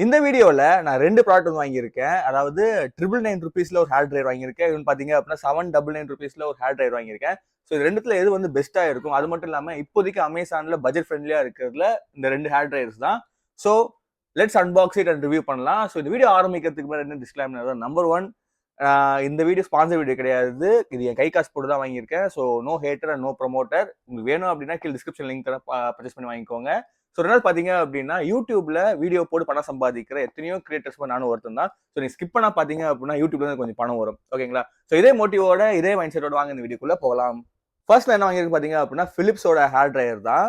இந்த வீடியோல நான் 2 ப்ராடக்ட் வந்து வாங்கியிருக்கேன். அதாவது 999 ரூபீஸ்ல ஒரு ஹேர் ட்ரையர் வாங்கியிருக்கேன். இன்னொன்னு பார்த்தீங்க அப்படின்னா 799 ரூபீஸ்ல ஒரு ஹேர் ட்ரையர் வாங்கியிருக்கேன். ஸோ இது 2த்துல எது வந்து பெஸ்ட்டா இருக்கும்? அது மட்டும் இல்லாம இப்போதைக்கு அமேசான்ல பட்ஜெட் ஃப்ரெண்ட்லியா இருக்கிறதுல இந்த 2 ஹேர் ட்ரையர்ஸ் தான். So let's unbox it and review பண்ணலாம். ஸோ இந்த வீடியோ ஆரம்பிக்கிறதுக்கு முன்னாடி என்ன டிஸ்க்ளைமர் தான் நம்பர் 1 இந்த வீடியோ ஸ்பான்சர் வீடியோ கிடையாது. இது என் கை காசு போட்டு தான் வாங்கியிருக்கேன். So no hater and no promoter. உங்களுக்கு வேணும் அப்படின்னா கீழே டிஸ்கிரிப்ஷன் லிங்க் தர பர்ச்சேஸ் பண்ணி வாங்கிக்கோங்க. ஸோ ரெண்டாவது பார்த்தீங்க அப்படின்னா யூடியூப்ல வீடியோ போட்டு பணம் சம்பாதிக்கிற எத்தனையோ கிரியேட்டர்ஸ் நானும் ஒருத்தன் தான். ஸோ நீங்க ஸ்கிப் பண்ணா பார்த்தீங்க அப்படின்னா யூடியூப்ல இருந்து கொஞ்சம் பணம் வரும். ஓகேங்களா? ஸோ இதே மோட்டிவோட இதே மைண்ட் செட்டோட வாங்க இந்த வீடியோக்குள்ள போகலாம். ஃபர்ஸ்ட் நான் என்ன வாங்கியிருக்கு பார்த்தீங்க அப்படின்னா பிலிப்ஸோட ஹேர் ட்ரையர் தான்.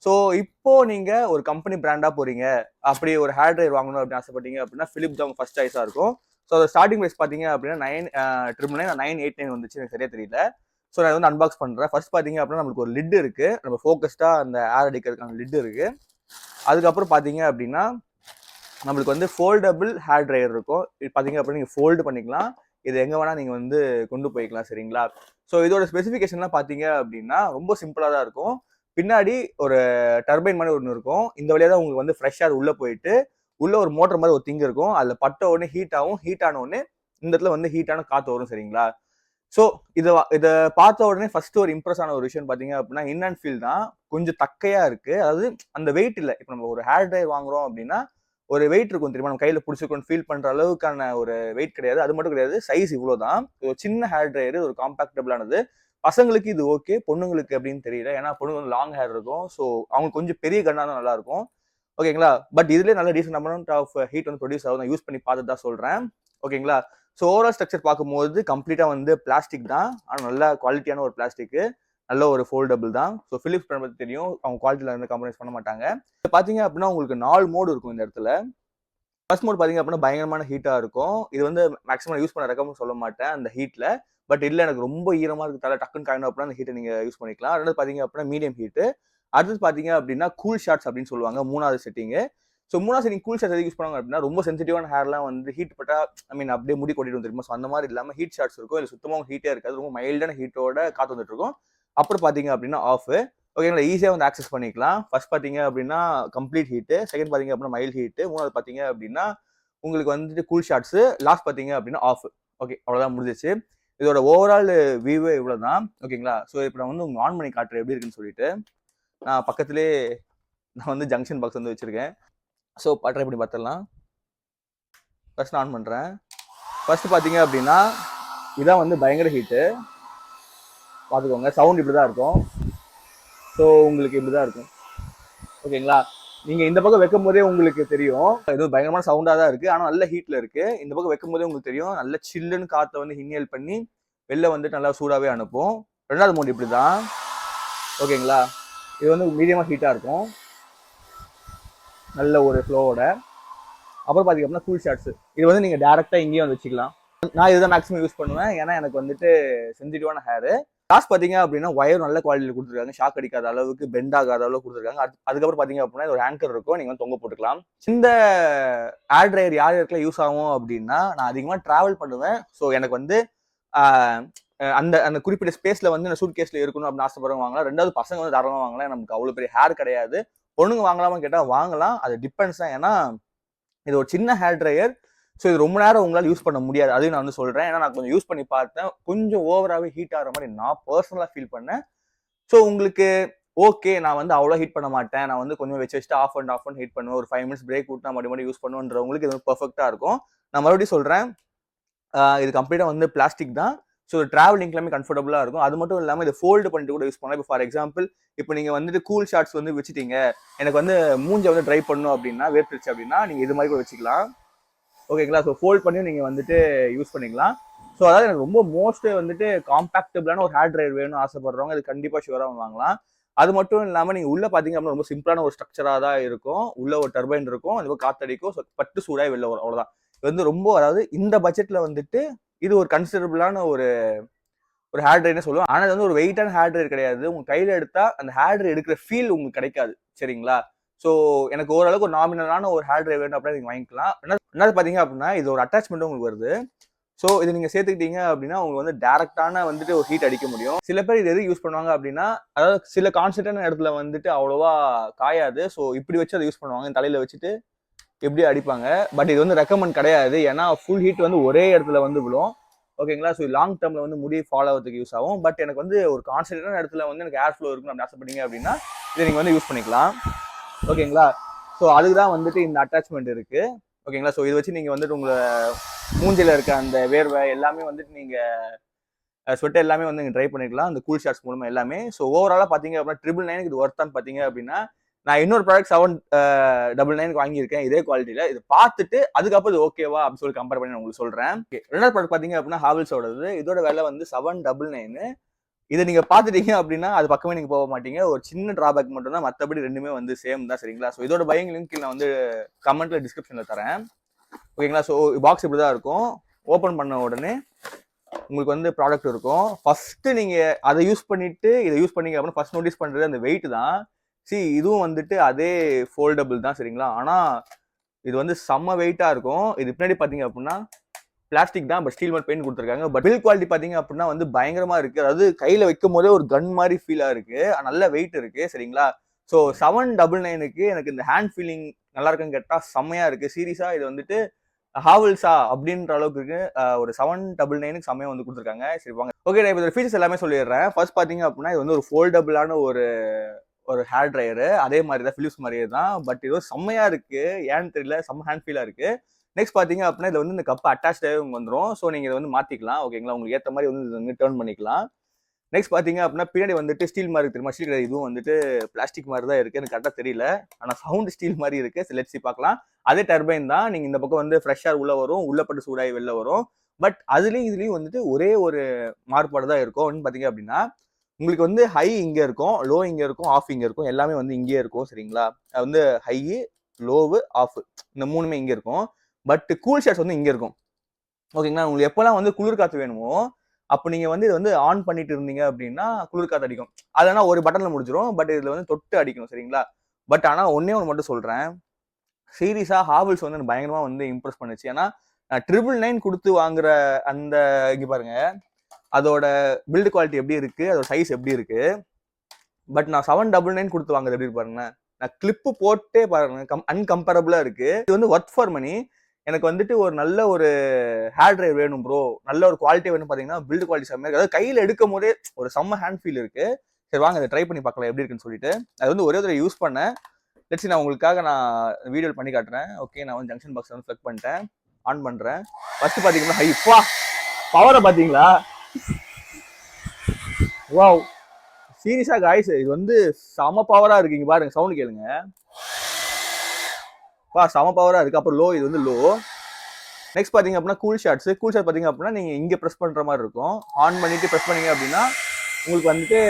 ஸோ இப்போ நீங்க ஒரு கம்பெனி பிராண்டா போறீங்க, அப்படி ஒரு ஹேர் ட்ரையர் வாங்கணும் அப்படின்னு ஆசைப்பட்டீங்க அப்படின்னா பிலிப்ஸ் தான் ஃபர்ஸ்ட் சாய்ஸா இருக்கும். ஸோ அது ஸ்டார்டிங் ப்ரைஸ் பார்த்தீங்க அப்படின்னா 999 வந்துச்சு, எனக்கு சரியா தெரியல. ஸோ நான் வந்து அன்பாக்ஸ் பண்றேன். ஃபர்ஸ்ட் பார்த்தீங்க அப்படின்னா நம்மளுக்கு ஒரு லிட் இருக்கு, நம்ம ஃபோக்கஸ்டா அந்த ஏர் அடிக்கிறதுக்கான லிட் இருக்கு. அதுக்கப்புறம் பார்த்தீங்க அப்படின்னா நம்மளுக்கு வந்து ஃபோல்டபுள் ஹேர் ட்ரையர் இருக்கும். இது பார்த்தீங்க அப்படின்னா நீங்கள் ஃபோல்டு பண்ணிக்கலாம், இது எங்கே வேணால் நீங்கள் வந்து கொண்டு போய்க்கலாம். சரிங்களா? ஸோ இதோட ஸ்பெசிஃபிகேஷன்லாம் பார்த்தீங்க அப்படின்னா ரொம்ப சிம்பிளாக தான் இருக்கும். பின்னாடி ஒரு டர்பைன் மாதிரி ஒன்று இருக்கும். இந்த வழியாக தான் உங்களுக்கு வந்து ஃப்ரெஷ் ஏர் உள்ளே போயிட்டு உள்ள ஒரு மோட்டர் மாதிரி ஒரு திங்க் இருக்கும். அதில் பட்ட உடனே ஹீட் ஆகும். ஹீட் ஆன உடனே இந்த இடத்துல வந்து ஹீட்டான காற்று வரும். சரிங்களா? ஸோ இதை பார்த்த உடனே ஃபர்ஸ்ட் ஒரு இம்ப்ரெஸ் ஆன ஒரு விஷயம் பார்த்தீங்க அப்படின்னா இன் அண்ட் ஃபீல் தான். கொஞ்சம் தக்கையா இருக்கு. அதாவது அந்த வெயிட் இல்லை. இப்போ நம்ம ஒரு ஹேர் ட்ரையர் வாங்குறோம் அப்படின்னா ஒரு வெயிட் இருக்கும் தெரியுமா, நம்ம கையில பிடிச்சிக்கொண்டு ஃபீல் பண்ற அளவுக்கான ஒரு வெயிட் கிடையாது. அது மட்டும் கிடையாது, சைஸ் இவ்வளவுதான். ஒரு சின்ன ஹேர் ட்ரையர், ஒரு காம்பாக்டபிளானது. பசங்களுக்கு இது ஓகே, பொண்ணுங்களுக்கு அப்படின்னு தெரியல. ஏன்னா பொண்ணுங்க வந்து லாங் ஹேர் இருக்கும். ஸோ அவங்களுக்கு கொஞ்சம் பெரிய கண்ணா தான் நல்லா இருக்கும். ஓகேங்களா? பட் இதுலேயே நல்ல டீசென்ட் அமௌண்ட் ஆஃப் ஹீட் வந்து ப்ரொடியூஸ் ஆகும். நான் யூஸ் பண்ணி பார்த்துட்டு தான் சொல்றேன். ஓகேங்களா? ஸோ ஓவரால் ஸ்ட்ரக்சர் பார்க்கும்போது கம்ப்ளீட்டா வந்து பிளாஸ்டிக் தான். ஆனால் நல்ல குவாலிட்டியான ஒரு பிளாஸ்டிக், நல்ல ஒரு ஃபோல்டபிள் தான். ஸோ பிலிப்ஸ் பத்தி தெரியும், அவங்க குவாலிட்டியில வந்து காம்ப்ரமைஸ் பண்ண மாட்டாங்க. பாத்தீங்க அப்படின்னா உங்களுக்கு 4 மோடு இருக்கும் இந்த இடத்துல. ஃபர்ஸ்ட் மோட் பாத்தீங்க அப்படின்னா பயங்கரமான ஹீட்டா இருக்கும். இது வந்து மேக்ஸிமம் யூஸ் பண்ண ரெக்கமெண்ட் சொல்ல மாட்டேன் அந்த ஹீட்ல. பட் இல்ல எனக்கு ரொம்ப ஈரமா இருக்கு, தலை டக்குன்னு காயணும் அப்படின்னா அந்த ஹீட்டை நீங்க யூஸ் பண்ணிக்கலாம். ரெண்டாவது பாத்தீங்க அப்படின்னா மீடியம் ஹீட். அடுத்தது பாத்தீங்க அப்படின்னா கூல் ஷாட்ஸ் அப்படின்னு சொல்லுவாங்க, 3வது செட்டிங். ஸோ 3வது செட்டிங் கூல் ஷாட்ஸ் எதுக்கு யூஸ் பண்ணுவாங்க அப்படின்னா ரொம்ப சென்சிட்டிவான ஹேர்லாம் வந்து ஹீட் பட்டா அப்படியே முடி கொட்டிட்டு தெரியுமா. ஸோ அந்த மாதிரி இல்லாம ஹீட் ஷாட்ஸ் இருக்கும். இது சுத்தமாக ஹீட்டே இருக்காது, ரொம்ப மைல்டான ஹீட்டோட காத்து வந்துட்டு இருக்கும். அப்புறம் பாத்தீங்க அப்படின்னா ஆஃப். ஓகேங்களா? ஈஸியாக வந்து ஆக்சஸ் பண்ணிக்கலாம். ஃபர்ஸ்ட் பார்த்தீங்க அப்படின்னா கம்ப்ளீட் ஹீட்டு, செகண்ட் பார்த்தீங்க அப்படின்னா மைல்ட் ஹீட்டு, மூணாவது பார்த்தீங்க அப்படின்னா உங்களுக்கு வந்துட்டு கூல் ஷாட்ஸு, லாஸ்ட் பார்த்தீங்க அப்படின்னா ஆஃப். ஓகே, அவ்வளோதான் முடிஞ்சிச்சு. இதோட ஓவரால் வியூவே இவ்வளோ தான். ஓகேங்களா? ஸோ இப்போ நான் வந்து உங்களுக்கு ஆன் பண்ணி காட்டுறேன் எப்படி இருக்குன்னு சொல்லிட்டு. நான் பக்கத்துலேயே நான் வந்து ஜங்ஷன் பாக்ஸ் வந்து வச்சுருக்கேன். ஸோ ட்ரை பண்ணி பார்த்துடலாம். ஃபர்ஸ்ட் ஆன் பண்ணுறேன். ஃபர்ஸ்ட் பார்த்தீங்க அப்படின்னா இதான் வந்து பயங்கர ஹீட்டு. பார்த்துக்கோங்க, சவுண்ட் இப்படி தான் இருக்கும். ஸோ உங்களுக்கு இப்படிதான் இருக்கும். ஓகேங்களா? நீங்க இந்த பக்கம் வைக்கும் போதே உங்களுக்கு தெரியும், இது பயங்கரமான சவுண்டா தான் இருக்கு. ஆனா நல்ல ஹீட்ல இருக்கு. இந்த பக்கம் வைக்கும் போதே உங்களுக்கு தெரியும், நல்ல சில்லுன்னு காத்தை வந்து இன்ஹேல் பண்ணி வெளில வந்துட்டு நல்லா சூடாவே அனுப்பும். ரெண்டாவது மோட் இப்படிதான். ஓகேங்களா? இது வந்து மீடியமா ஹீட்டா இருக்கும், நல்ல ஒரு ஃப்ளோவோட. அப்புறம் பாத்தீங்க அப்படின்னா கூல் ஷாட்ஸ். இது வந்து நீங்க டைரக்டா இங்கேயே வந்து வச்சுக்கலாம். நான் இதுதான் மேக்ஸிமம் யூஸ் பண்ணுவேன், ஏன்னா எனக்கு வந்துட்டு சென்சிட்டிவான ஹேரு. லாஸ்ட் பாத்தீங்க அப்படின்னா ஒயர் நல்ல குவாலிட்டியில் கொடுத்துருக்காங்க, ஷாக் அடிக்காத அளவுக்கு, பெண்ட் ஆகாத அளவுக்கு கொடுத்துருக்காங்க. அதுக்கப்புறம் பாத்தீங்க அப்படின்னா ஒரு ஆங்கர் இருக்கும், நீங்க வந்து தொங்க போட்டுக்கலாம். இந்த ஏர் ட்ரையர் யார் யாருக்கெல்லாம் யூஸ் ஆகும் அப்படின்னா, நான் அதிகமாக டிராவல் பண்ணுவேன். ஸோ எனக்கு வந்து அந்த அந்த குறிப்பிட்ட ஸ்பேஸ்ல வந்து நான் சூட் கேஸ்ல இருக்கணும் அப்படின்னு ஆசைப்படுறவங்க வாங்கலாம். ரெண்டாவது பசங்க வந்து தாராளமாக வாங்கலாம், நமக்கு அவ்வளோ பெரிய ஹேர் கிடையாது. பொண்ணுங்க வாங்கலாமான்னு கேட்டால் வாங்கலாம், அது டிபெண்ட்ஸ் தான். ஏன்னா இது ஒரு சின்ன ஹேர் ட்ரையர். ஸோ இது ரொம்ப நேரம் உங்களால் யூஸ் பண்ண முடியாது, அதையும் நான் வந்து சொல்கிறேன். ஏன்னா நான் கொஞ்சம் யூஸ் பண்ணி பார்த்தேன், கொஞ்சம் ஓவராகவே ஹீட் ஆகிற மாதிரி நான் பர்சனலாக ஃபீல் பண்ணேன். ஸோ உங்களுக்கு ஓகே, நான் வந்து அவ்வளோ ஹீட் பண்ண மாட்டேன், நான் வந்து கொஞ்சம் வச்சுட்டு ஆஃப் அண்ட் ஹீட் பண்ணுவேன், ஒரு 5 மினிட்ஸ் பிரேக் விட்டு நான் மறுபடியும் யூஸ் பண்ணுவேன்றவங்களுக்கு இது பர்ஃபெக்டாக இருக்கும். நான் மறுபடியும் சொல்கிறேன், இது கம்ப்ளீட்டாக வந்து பிளாஸ்டிக் தான். ஸோ ட்ராவலிங்லாமே கம்ஃபர்டபுளாக இருக்கும். அது மட்டும் இல்லாமல் இதை ஃபோல்டு பண்ணிட்டு கூட யூஸ் பண்ணலாம். இப்போ ஃபார் எக்ஸாம்பிள், இப்போ நீங்கள் வந்துட்டு கூல் ஷாட்ஸ் வந்து வச்சுட்டீங்க, எனக்கு வந்து மூஞ்சை வந்து ட்ரை பண்ணணும் அப்படின்னா, வேர்த்துருச்சு அப்படின்னா நீங்கள் இது மாதிரி கூட வச்சுக்கலாம். ஓகேங்களா? ஸோ ஃபோல்ட் பண்ணி நீங்கள் வந்துட்டு யூஸ் பண்ணிக்கலாம். ஸோ அதாவது எனக்கு ரொம்ப மோஸ்ட் வந்துட்டு காம்பாக்டபிளான ஒரு ஹேர் ட்ரையர் வேணும்னு ஆசைப்படுறவங்க இது கண்டிப்பாக ஷுவராக வாங்கலாம். அது மட்டும் இல்லாமல் நீங்கள் உள்ள பார்த்தீங்க அப்படின்னா ரொம்ப சிம்பிளான ஒரு ஸ்ட்ரக்சராக தான் இருக்கும். உள்ள ஒரு டர்பைன் இருக்கும், அது காத்தடிக்கும், பட்டு சூடாக வெளில வரும், அவ்வளோதான். இது வந்து ரொம்ப, அதாவது இந்த பட்ஜெட்டில் வந்துட்டு இது ஒரு கன்சிடரபிளான ஒரு ஹேர் ட்ரையர்னு சொல்லுவோம். ஆனால் இது வந்து ஒரு வெயிட்டான ஹேர் ட்ரையர் கிடையாது. உங்கள் கையில் எடுத்தால் அந்த ஹேர் ட்ரையர் எடுக்கிற ஃபீல் உங்களுக்கு கிடைக்காது. சரிங்களா? ஸோ எனக்கு ஓரளவுக்கு ஒரு நாமினலான ஒரு ஹேர் ட்ரையர் வேணும் அப்படின்னா நீங்கள் வாங்கிக்கலாம். ரெண்டாவது பார்த்தீங்க அப்படின்னா இது ஒரு அட்டாச்மெண்ட் உங்களுக்கு வருது. ஸோ இது நீங்கள் சேர்த்துக்கிட்டீங்க அப்படின்னா உங்களுக்கு வந்து டேரக்டான வந்துட்டு ஒரு ஹீட் அடிக்க முடியும். சில பேர் இது எது யூஸ் பண்ணுவாங்க அப்படின்னா, அதாவது சில கான்சென்ட்ரான இடத்துல வந்துட்டு அவ்வளோவா காயாது. ஸோ இப்படி வச்சு அதை யூஸ் பண்ணுவாங்க, தலையில் வச்சுட்டு எப்படி அடிப்பாங்க. பட் இது வந்து ரெக்கமெண்ட் கிடையாது, ஏன்னா ஃபுல் ஹீட் வந்து ஒரே இடத்துல வந்து விழும். ஓகேங்களா. ஸோ லாங் டேர்ம்ல வந்து முடி ஃபாலோ ஆகிறதுக்கு யூஸ் ஆகும். பட் எனக்கு வந்து ஒரு கான்சன்ட்ரேட்டான இடத்துல வந்து எனக்கு ஏர் ஃப்ளோ இருக்கணும் அப்படின்னு ஆசைப்பட்டீங்க அப்படின்னா இதை நீங்க வந்து யூஸ் பண்ணிக்கலாம். ஓகேங்களா. ஸோ அதுக்கு தான் வந்துட்டு இந்த அட்டாச்மெண்ட் இருக்கு. ஓகேங்களா. ஸோ இதை வச்சு நீங்க வந்துட்டு உங்களை மூஞ்சில இருக்க அந்த வேர்வை எல்லாமே வந்துட்டு நீங்க ஸ்வெட் எல்லாமே வந்து நீங்க ட்ரை பண்ணிக்கலாம் அந்த கூல் ஷாட்ஸ் மூலமா எல்லாமே. ஸோ ஓவராலா பாத்தீங்க அப்படின்னா 999 இது ஒர்த்தான்னு பாத்தீங்க அப்படின்னா நான் இன்னொரு ப்ராடக்ட் 799 வாங்கியிருக்கேன் இதே குவாலிட்டியில. இது பார்த்துட்டு அதுக்கப்புறம் இது ஓகேவா அப்படின்னு சொல்லி கம்பேர் பண்ணி நான் உங்களுக்கு சொல்றேன். ரெண்டாவது ப்ராடக்ட் பாத்தீங்க அப்படின்னா ஹாவல்ஸோடது. இதோட விலை வந்து 799. இதை நீங்க பாத்துட்டீங்க அப்படின்னா அது பக்கமே நீங்க போக மாட்டீங்க. ஒரு சின்ன டிராபேக் மட்டும் தான், மற்றபடி ரெண்டுமே வந்து சேம் தான். சரிங்களா. ஸோ இதோட பையிங் லிங்க் நான் வந்து கமெண்ட்ல டிஸ்கிரிப்ஷன்ல தரேன். ஓகேங்களா. ஸோ பாக்ஸ் இப்படிதான் இருக்கும். ஓபன் பண்ண உடனே உங்களுக்கு வந்து ப்ராடக்ட் இருக்கும். ஃபர்ஸ்ட் நீங்க அதை யூஸ் பண்ணிட்டு இதை யூஸ் பண்ணீங்க அப்படின்னா ஃபர்ஸ்ட் நோட்டீஸ் பண்றது அந்த வெயிட் தான். இதுவும் வந்துட்டு அதே ஃபோல்டபிள் தான். சரிங்களா. ஆனா இது வந்து செம்ம வெயிட்டா இருக்கும். இது பின்னாடி பாத்தீங்க அப்படின்னா பிளாஸ்டிக் தான், பட் ஸ்டீல் பெயிண்ட் கொடுத்துருக்காங்க. பட் பில் குவாலிட்டி பாத்தீங்க அப்படின்னா வந்து பயங்கரமா இருக்கு. அதாவது கையில வைக்கும் போதே ஒரு கன் மாதிரி ஃபீலா இருக்கு. நல்ல வெயிட் இருக்கு. சரிங்களா. ஸோ 799க்கு எனக்கு இந்த ஹேண்ட் ஃபீலிங் நல்லா இருக்குன்னு கேட்டா செம்மையா இருக்கு. சீரியஸா இது வந்துட்டு ஹாவல்ஸா அப்படின்ற அளவுக்கு இருக்கு. ஒரு 799க்கு செம்மையா வந்து கொடுத்துருக்காங்க. சரி வாங்க. ஓகே, நான் இப்போ ஃபீச்சர்ஸ் எல்லாமே சொல்லிடுறேன். ஃபர்ஸ்ட் பாத்தீங்க அப்படின்னா இது வந்து ஒரு ஃபோல்டபிளான ஒரு ஹேர் ட்ரையரு. அதே மாதிரி தான் பிலிப்ஸ் மாதிரியே தான். பட் இது செம்மையா இருக்கு. ஏன்னு தெரியல, செம்ம ஹேண்ட் ஃபீலா இருக்கு. நெக்ஸ்ட் பாத்தீங்க அப்படின்னா இது வந்து இந்த கப் அட்டாச்சாகவே வந்துடும். ஸோ நீங்க இதை வந்து மாத்திக்கலாம். ஓகேங்களா. உங்களுக்கு ஏற்ற மாதிரி வந்து இது டர்ன் பண்ணிக்கலாம். நெக்ஸ்ட் பாத்தீங்க அப்படின்னா பின்னாடி வந்துட்டு ஸ்டீல் மாதிரி தெரியுமா, ஸ்டீல் கிடையாது, இதுவும் வந்துட்டு பிளாஸ்டிக் மாதிரி தான் இருக்கு. எனக்கு கரெக்டா தெரியல, ஆனா சவுண்ட் ஸ்டீல் மாதிரி இருக்கு. லெட்ஸ் பார்க்கலாம். அதே டர்பைன் தான். நீங்க இந்த பக்கம் வந்து ஃப்ரெஷ்ஷா உள்ள வரும், உள்ள பட்டு சூடாகி வெளில வரும். பட் அதுலயும் இதுலயும் வந்துட்டு ஒரே ஒரு மாறுபாடு தான் இருக்கும். பாத்தீங்க அப்படின்னா உங்களுக்கு வந்து ஹை இங்க இருக்கும், லோ இங்க இருக்கும், ஆஃப் இங்க இருக்கும். எல்லாமே வந்து இங்கே இருக்கும். சரிங்களா. அது வந்து ஹை, லோவு, ஆஃப் இந்த மூணுமே இங்க இருக்கும். பட் கூல் ஷாட்ஸ் வந்து இங்க இருக்கும். ஓகேங்களா. உங்களுக்கு எப்பெல்லாம் வந்து குளிர் காத்து வேணுமோ அப்போ நீங்க வந்து இது வந்து ஆன் பண்ணிட்டு இருந்தீங்க அப்படின்னா குளிர் காத்து அடிக்கும். அதெல்லாம் ஒரு பட்டன்ல முடிஞ்சிடும். பட் இதுல வந்து தொட்டு அடிக்கணும். சரிங்களா. பட் ஆனா ஒன்னே ஒன்று மட்டும் சொல்றேன். சீரியஸா ஹாவல்ஸ் வந்து பயங்கரமா வந்து இம்ப்ரெஸ் பண்ணுச்சு. ஏன்னா 999 கொடுத்து வாங்குற அந்த இங்க பாருங்க அதோட பில்டு குவாலிட்டி எப்படி இருக்கு, அதோட சைஸ் எப்படி இருக்கு. பட் நான் 799 கொடுத்து வாங்குறது எப்படி பாருங்க. நான் கிளிப்பு போட்டே பாருங்க அன்கம்பேரபிளா இருக்கு. இது வந்து ஒர்த் ஃபார் மணி. எனக்கு வந்துட்டு ஒரு நல்ல ஒரு ஹேர் ட்ரைவர் வேணும் ப்ரோ, நல்ல ஒரு குவாலிட்டி வேணும் பாத்தீங்கன்னா பில்டு குவாலிட்டி செம்மையா இருக்கு. அதாவது கையில எடுக்கும் போதே ஒரு செம்ம ஹேண்ட் ஃபீல் இருக்கு. சரி வாங்க அதை ட்ரை பண்ணி பார்க்கலாம் எப்படி இருக்குன்னு சொல்லிட்டு. அது வந்து ஒரே தடவை யூஸ் பண்ணேன். லெட்ஸ் நான் உங்களுக்காக நான் வீடியோ பண்ணி காட்டுறேன். ஓகே, நான் வந்து ஜங்ஷன் பாக்ஸ் வந்து ஃபிளக் பண்ணிட்டேன், ஆன் பண்றேன். ஃபர்ஸ்ட் பாத்தீங்கன்னா ஹைப்பா பவரை பாத்தீங்களா. வாவ், சீரியஸா காய்ஸ் இது வந்து செம பவரா இருக்கு. இங்க பாருங்க, சவுண்ட் கேளுங்க. செம பவரா இருக்கு. அப்புறம் லோ, இது வந்து லோ. நெக்ஸ்ட் பாத்தீங்க அப்படின்னா கூல் ஷாட்ஸ். கூல் ஷாட் பாத்தீங்க அப்படின்னா நீங்க இங்க பிரஸ் பண்ற மாதிரி இருக்கும். ஆன் பண்ணிட்டு பிரஸ் பண்ணீங்க அப்படின்னா உங்களுக்கு வந்துட்டு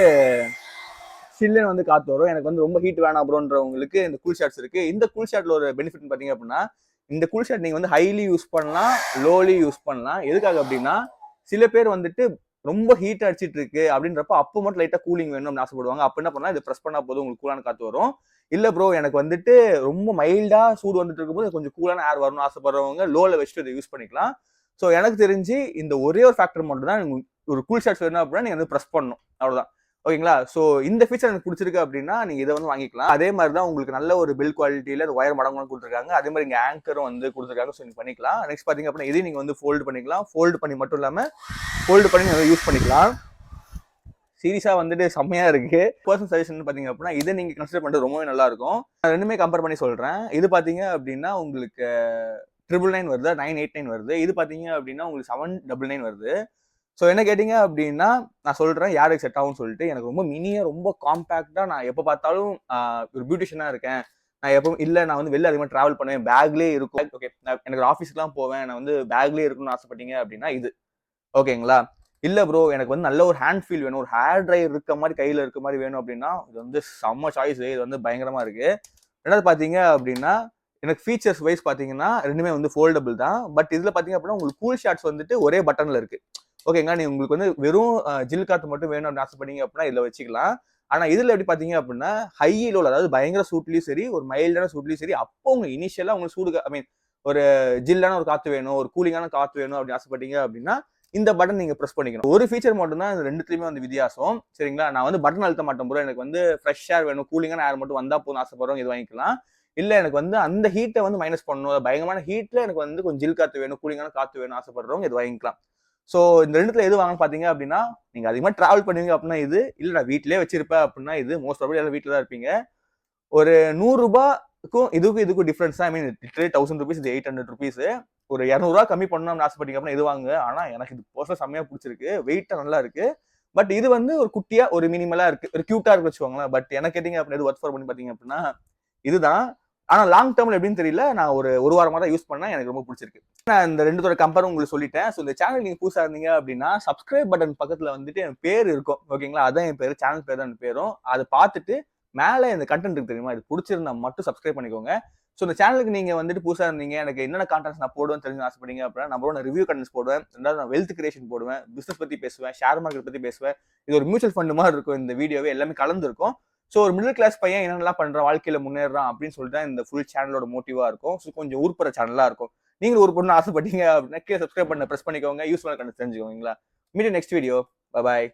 சில்லுன்னு வந்து காத்து வரும். எனக்கு வந்து ரொம்ப ஹீட் வேணாம் ப்ரோன்றவங்களுக்கு இந்த கூல் ஷாட்ஸ் இருக்கு. இந்த கூல் ஷாட்ல ஒரு பெனிஃபிட் பாத்தீங்க அப்படின்னா இந்த கூல் ஷாட் நீங்க வந்து ஹைலி யூஸ் பண்ணலாம், லோலி யூஸ் பண்ணலாம். எதுக்காக அப்படின்னா சில பேர் வந்துட்டு ரொம்ப ஹீட் அடிச்சிட்டு இருக்கு அப்படின்றப்ப அப்போ மட்டும் லைட்டா கூலிங் வேணும்னு ஆசைப்படுவாங்க. அப்ப என்ன பண்ணலாம், இது பிரஸ் பண்ணா போதும் உங்களுக்கு கூலான காத்து வரும். இல்ல ப்ரோ எனக்கு வந்துட்டு ரொம்ப மைல்டா சூடு வந்துட்டு இருக்கும்போது கொஞ்சம் கூலான ஏர் வரணும்னு ஆசைப்படுறவங்க லோல வச்சுட்டு இதை யூஸ் பண்ணிக்கலாம். ஸோ எனக்கு தெரிஞ்சு இந்த ஒரே ஒரு ஃபேக்டர் மட்டும் தான் ஒரு கூல் ஷாட்ஸ் வேணும் அப்படின்னா நீங்க வந்து பிரஸ் பண்ணணும், அவ்வளவுதான். ஓகேங்களா. ஸோ இந்த ஃபீச்சர் எனக்கு பிடிச்சிருக்கு அப்படின்னா நீங்க இதை வந்து வாங்கிக்கலாம். அதே மாதிரி தான் உங்களுக்கு நல்ல ஒரு பில் குவாலிட்டியில ஒயர் மடங்கு கொடுத்துருக்காங்க. அதே மாதிரி இங்க ஆங்கரும் வந்து கொடுத்துருக்காங்க. ஸோ நீங்க பண்ணிக்கலாம். நெக்ஸ்ட் பாத்தீங்க அப்படின்னா இதையும் நீங்க வந்து ஃபோல்டு பண்ணிக்கலாம். ஃபோல்டு பண்ணி மட்டும் இல்லாம ஃபோல்டு பண்ணி நீங்க யூஸ் பண்ணிக்கலாம். சீரியஸா வந்துட்டு செம்மையா இருக்கு. பர்சனல் சஜஷன் பாத்தீங்க அப்படின்னா இதை நீங்க கன்சிடர் பண்றது ரொம்பவே நல்லா இருக்கும். நான் ரெண்டுமே கம்பேர் பண்ணி சொல்றேன். இது பாத்தீங்க அப்படின்னா உங்களுக்கு 999 வருது, 989 வருது. இது பாத்தீங்க அப்படின்னா உங்களுக்கு 799 வருது. ஸோ என்ன கேட்டீங்க அப்படின்னா நான் சொல்றேன் யாருக்கு செட் ஆகும்னு சொல்லிட்டு. எனக்கு ரொம்ப மினியா, ரொம்ப காம்பாக்டா, நான் எப்போ பார்த்தாலும் ஒரு பியூட்டிஷியனா இருக்கேன், நான் எப்பவும் இல்லை நான் வந்து வெளில அதிகமாக டிராவல் பண்ணுவேன், பேக்லேயே இருக்கும். ஓகே, எனக்கு ஒரு ஆஃபீஸ்க்குலாம் போவேன், நான் வந்து பேக்லேயே இருக்கணும்னு ஆசைப்பட்டீங்க அப்படின்னா இது ஓகேங்களா. இல்ல ப்ரோ எனக்கு வந்து நல்ல ஒரு ஹேண்ட் ஃபீல் வேணும், ஒரு ஹேர் ட்ரையர் இருக்க மாதிரி கையில இருக்க மாதிரி வேணும் அப்படின்னா இது வந்து செம்ம சாய்ஸ். இது வந்து பயங்கரமா இருக்கு. ரெண்டாவது பாத்தீங்க அப்படின்னா எனக்கு ஃபீச்சர்ஸ் வைஸ் பாத்தீங்கன்னா ரெண்டுமே வந்து ஃபோல்டபிள் தான். பட் இதுல பாத்தீங்க அப்படின்னா உங்களுக்கு கூல் ஷாட்ஸ் வந்துட்டு ஒரே பட்டன்ல இருக்கு. ஓகேங்களா. நீங்க உங்களுக்கு வந்து வெறும் ஜில் காத்து மட்டும் வேணும் அப்படின்னு ஆசைப்பட்டீங்க அப்படின்னா இதுல வச்சுக்கலாம். ஆனா இதுல எப்படி பாத்தீங்க அப்படின்னா ஹை லோல, அதாவது பயங்கர சூட்லயும் சரி, ஒரு மைல்டான சூட்லயும் சரி, அப்போ உங்களுக்கு இனிஷியலா உங்களுக்கு சூடு ஐ மீன் ஒரு ஜில்லான ஒரு காத்து வேணும், ஒரு கூலிங்கான காத்து வேணும் அப்படின்னு ஆசைப்பட்டீங்க அப்படின்னா இந்த பட்டன் நீங்க பிரஸ் பண்ணிக்கணும். ஒரு ஃபீச்சர் மட்டும் தான் இந்த ரெண்டுத்துலயுமே வந்து வித்தியாசம். சரிங்களா. நான் வந்து பட்டன் அழுத்த மாட்டேன் ப்ரோ, எனக்கு வந்து ஃப்ரெஷ் ஏர் வேணும், கூலிங்கான ஏர் மட்டும் வந்தா போதும் ஆசைப்படுறோம், இது வாங்கிக்கலாம். இல்ல எனக்கு வந்து அந்த ஹீட்டை வந்து மைனஸ் பண்ணணும், பயங்கரமான ஹீட்ல எனக்கு வந்து கொஞ்சம் ஜில் காத்து வேணும், கூலிங்கான காத்து வேணும் ஆசைப்படுறவங்க இது வாங்கிக்கலாம். ஸோ இந்த ரெண்டுத்துல எது வாங்கன்னு பாத்தீங்க அப்படின்னா, நீங்க அதிகமா டிராவல் பண்ணுவீங்க அப்படின்னா இது, இல்ல நான் வீட்லயே வச்சிருப்பேன் அப்படின்னா இது. மோஸ்ட் ப்ராபபிலி எல்லாம் வீட்டுல தான் இருப்பீங்க. ஒரு ₹100க்கும் இதுக்கும் டிஃபரன்ஸ் தான். ஐ மீன் லிட்டரலி ₹1000 இது ₹800. ஒரு ₹200 கம்மி பண்ணணும்னு ஆசைப்பட்டீங்க அப்படின்னா இது வாங்குங்க. ஆனா எனக்கு இது பர்சனலா செம்மையா பிடிச்சிருக்கு. வெயிட்டா நல்லா இருக்கு. பட் இது வந்து ஒரு குட்டியா ஒரு மினிமலா இருக்கு, ஒரு கியூட்டா இருக்கு வச்சுக்கோங்களேன். பட் என்ன கேட்டீங்க அப்படின்னா இது ஒர்த் ஃபார் பண்ணி பாத்தீங்க அப்படின்னா இதுதான். ஆனா லாங் டேர்ம்ல எப்படின்னு தெரியல. நான் ஒரு வாரமா தான் யூஸ் பண்ணேன். எனக்கு ரொம்ப பிடிச்சிருக்கு. நான் இந்த ரெண்டுத்தோட கம்பேரும் உங்களுக்கு சொல்லிட்டேன். ஸோ இந்த சேனல் நீங்க புதுசா இருந்தீங்க அப்படின்னா சப்ஸ்கிரைப் பட்டன் பக்கத்துல வந்துட்டு என் பேர் இருக்கும். ஓகேங்களா? அதான் என் பேரு, சேனல் பேர் தான் என் பேரும். அதை பார்த்துட்டு மேல இந்த கண்டென்ட் இருக்கு தெரியுமா? இது பிடிச்சிருந்தா மட்டும் சப்ஸ்கிரைப் பண்ணிக்கோங்க. ஸோ இந்த சேனலுக்கு நீங்க வந்துட்டு புதுசா இருந்தீங்க, எனக்கு என்னென்ன கான்டென்ட்ஸ் நான் போடுவேன்னு தெரிஞ்சு ஆசைப்பட்டீங்க அப்படின்னா, நான் ரிவ்யூ கண்டென்ட்ஸ் போடுவேன். ரெண்டாவது நான் வெல்த் கிரியேஷன் போடுவேன், பிசினஸ் பத்தி பேசுவேன், ஷேர் மார்க்கெட் பத்தி பேசுவேன். இது ஒரு மியூச்சுவல் ஃபண்ட் மாதிரி இருக்கும். இந்த வீடியோவே எல்லாமே கலந்து இருக்கும். ஸோ ஒரு மிடில் கிளாஸ் பையன் என்னென்னலாம் பண்றான், வாழ்க்கையில முன்னேறான் அப்படின்னு சொல்லிட்டு இந்த ஃபுல் சேனலோட மோட்டிவா இருக்கும். ஸோ கொஞ்சம் ஊர்ப்புற சேனலா இருக்கும். நீங்களும் ஒரு பொண்ணு ஆசைப்பட்டீங்க அப்படின்னா கீழே சப்ஸ்கிரைப் பண்ண பிரஸ் பண்ணிக்கோங்க. யூஸ்ஃபுல்லான கண்டென்ட் தெரிஞ்சுக்கோங்களா? Meet next video. பை பாய்.